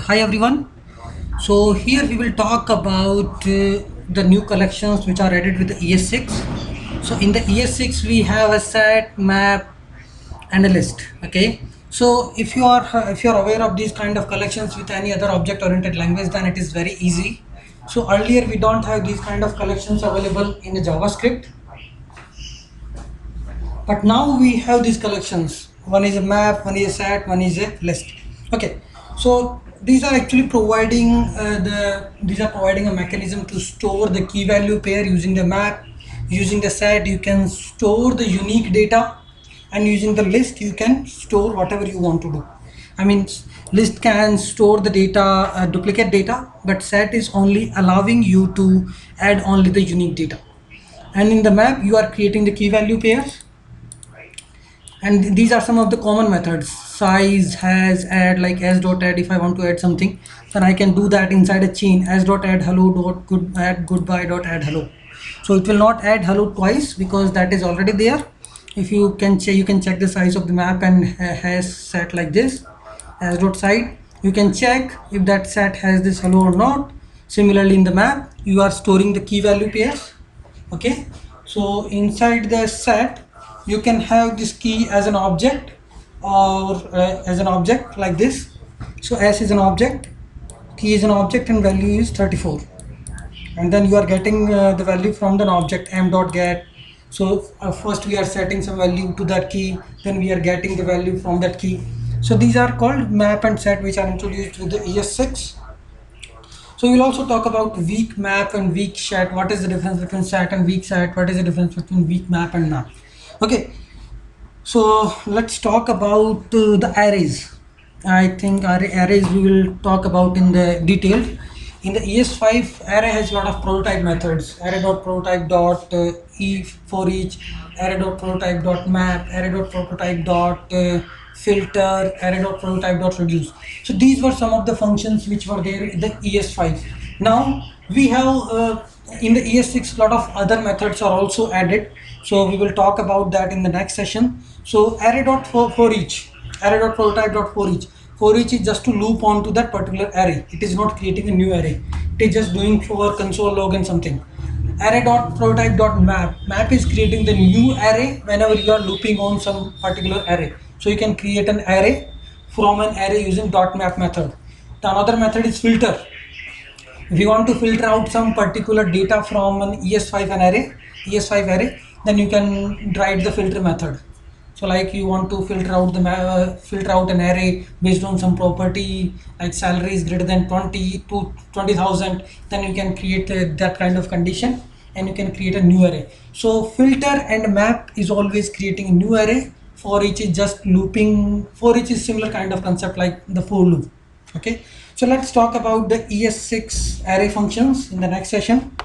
Hi everyone. So here we will talk about the new collections which are added with the ES6. So in the ES6 we have a set, map, and a list. Okay. So if you are aware of these kind of collections with any other object-oriented language, then it is very easy. So earlier we don't have these kind of collections available in the JavaScript, but now we have these collections. One is a map, one is a set, one is a list. Okay, so these are actually providing a mechanism to store the key value pair. Using the map, using the set, you can store the unique data, and using the list you can store whatever you want to do. I mean, list can store the data, duplicate data, but set is only allowing you to add only the unique data. And in the map you are creating the key value pairs, and these are some of the common methods: size, has, add. Like as dot add, if I want to add something, then I can do that inside a chain. As dot add hello dot good add goodbye dot add hello. So it will not add hello twice because that is already there. If you can check, you can check the size of the map and has set like this. As dot side, you can check if that set has this hello or not. Similarly in the map you are storing the key value pairs. Okay, so inside the set you can have this key as an object, or as an object like this. So s is an object, key is an object, and value is 34, and then you are getting the value from the object m dot get. So first we are setting some value to that key, then we are getting the value from that key. So these are called map and set, which are introduced with the ES6. So we'll also talk about weak map and weak set. What is the difference between set and weak set? What is the difference between weak map and map? Okay, so let's talk about the arrays. I think arrays we will talk about in the detail. In the ES5, array has a lot of prototype methods. Array.prototype dot e for each, array.prototype dot map, array.prototype dot filter, array.prototype dot reduce. So these were some of the functions which were there in the ES5. Now we have in the ES6 a lot of other methods are also added. So we will talk about that in the next session. So array.for each, array.prototype dot for each is just to loop onto that particular array. It is not creating a new array. It is just doing for console log and something. Array.prototype dot map is creating the new array whenever you are looping on some particular array. So you can create an array from an array using dot map method. The another method is filter. If you want to filter out some particular data from an ES5 array, then you can write the filter method. So like you want to filter out filter out an array based on some property, like salary is greater than 20 to 20,000, then you can create that kind of condition and you can create a new array. So filter and map is always creating a new array. For each is just looping. For each is similar kind of concept like the for loop. Okay, so let's talk about the ES6 array functions in the next session.